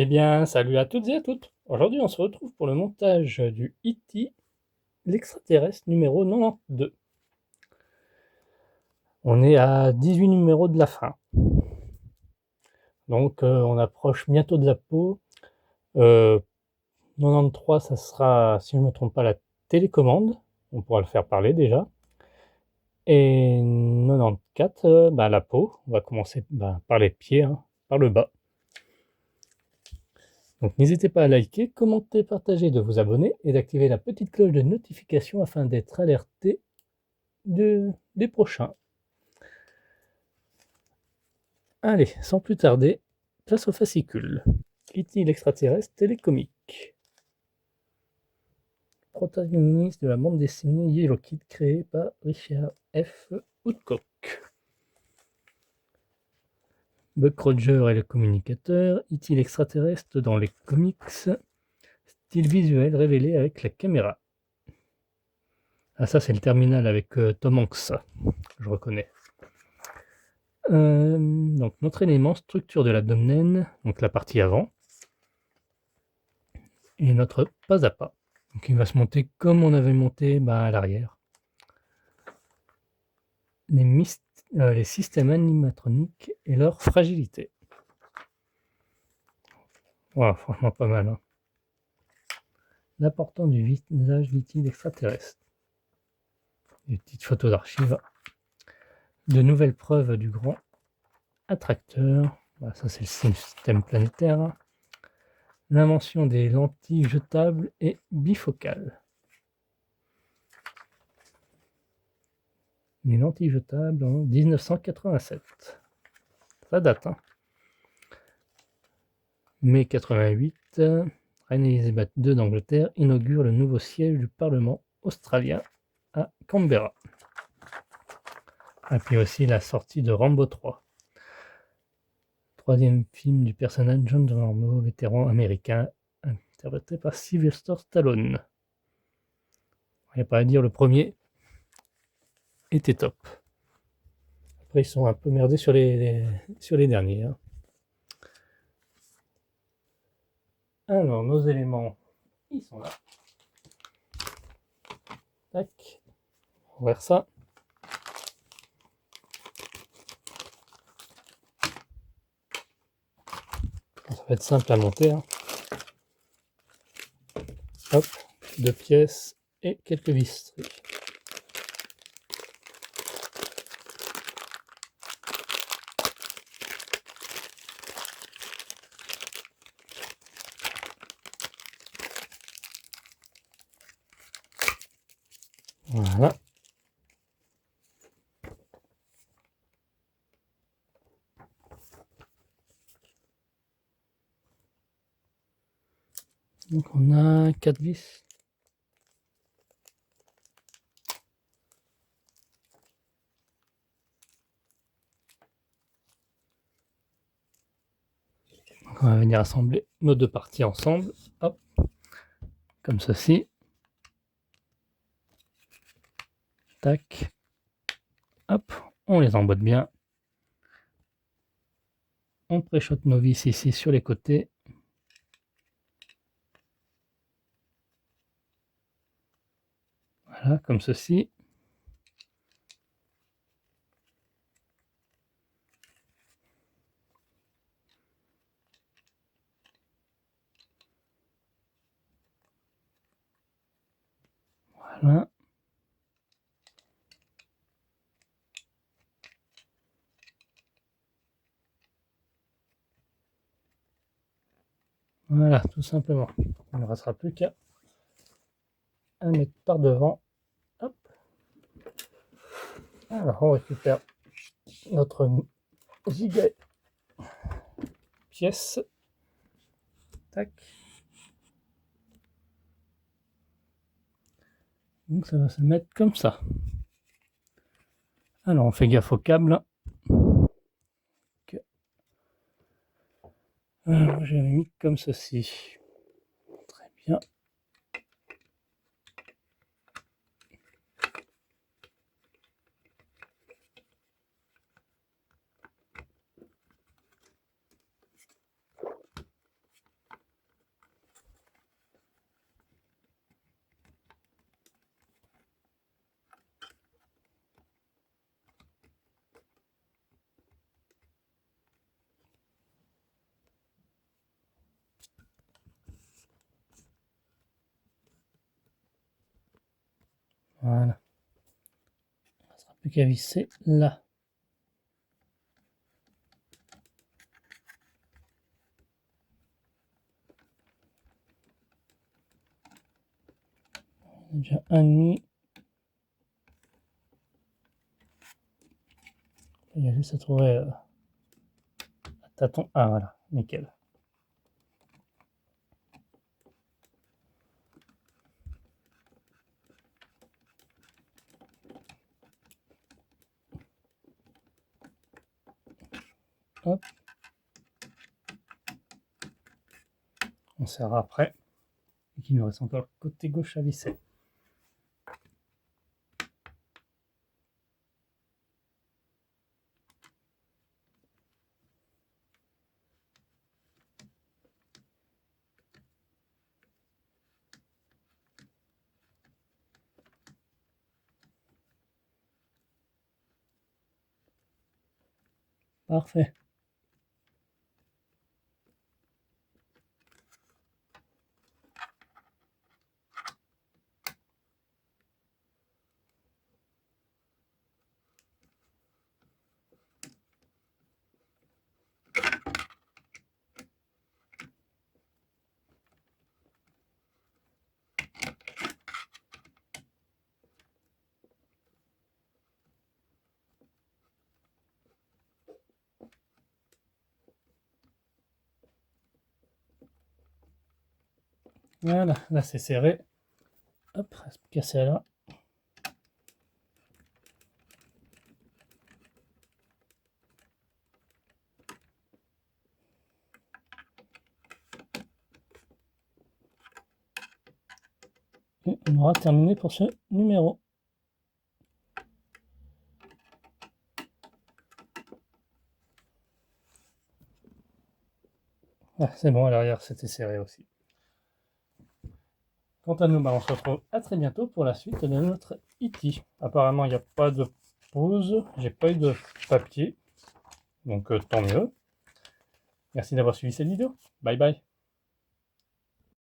Eh bien, salut à toutes et à toutes. Aujourd'hui, on se retrouve pour le montage du E.T. l'extraterrestre numéro 92. On est à 18 numéros de la fin. Donc, on approche bientôt de la peau. 93, ça sera, si je ne me trompe pas, la télécommande. On pourra le faire parler déjà. Et 94, la peau. On va commencer par les pieds, hein, par le bas. Donc n'hésitez pas à liker, commenter, partager, de vous abonner et d'activer la petite cloche de notification afin d'être alerté des prochains. Allez, sans plus tarder, place au fascicule. E.T. l'extraterrestre télécomique. Protagoniste de la bande dessinée Yellow Kid créée par Richard F. Woodcock. Buck Rogers est le communicateur, E.T. l'extraterrestre dans les comics, style visuel révélé avec la caméra. Ah ça c'est le terminal avec Tom Hanks, ça, je reconnais. Donc notre élément, structure de l'abdomen, donc la partie avant, et notre pas à pas. Donc il va se monter comme on avait monté à l'arrière. Les systèmes animatroniques et leur fragilité. Voilà, franchement pas mal. Hein. L'importance du visage liquide extraterrestre. Des petites photos d'archives. De nouvelles preuves du grand attracteur. Voilà, ça c'est le système planétaire. L'invention des lentilles jetables et bifocales. Les lentilles jetables en 1987. Ça date, hein. Mai 88, Reine Elisabeth II d'Angleterre inaugure le nouveau siège du Parlement australien à Canberra. Et puis aussi la sortie de Rambo 3. Troisième film du personnage John Rambo, vétéran américain, interprété par Sylvester Stallone. Il n'y a pas à dire, le premier était top. Après, ils sont un peu merdés sur les derniers. Hein. Alors, nos éléments, ils sont là. Tac. On va faire ça. Ça va être simple à monter. Hein. Hop, 2 pièces et quelques vis. Voilà. Donc on a 4 vis. Donc on va venir assembler nos deux parties ensemble. Hop, comme ceci. Tac. Hop, on les emboîte bien. On préchote nos vis ici sur les côtés. Voilà, comme ceci. Voilà. Voilà, tout simplement. Il ne restera plus qu'à mettre par devant. Hop. Alors, on récupère notre giga pièce. Tac. Donc ça va se mettre comme ça. Alors on fait gaffe au câble. Alors j'avais mis comme ceci. Très bien. Voilà. Il ne sera plus qu'à visser là. On a déjà un demi. Il y a juste à trouver à tâton. Ah voilà, nickel. Hop. On serra après. Et qu'il nous reste encore le côté gauche à visser. Parfait. Voilà, là c'est serré. Hop, reste plus qu'à serrer là. Et on aura terminé pour ce numéro. Ah, c'est bon, à l'arrière c'était serré aussi. Quant à nous, on se retrouve à très bientôt pour la suite de notre E.T. Apparemment, il n'y a pas de pause, j'ai pas eu de papier, donc tant mieux. Merci d'avoir suivi cette vidéo. Bye bye.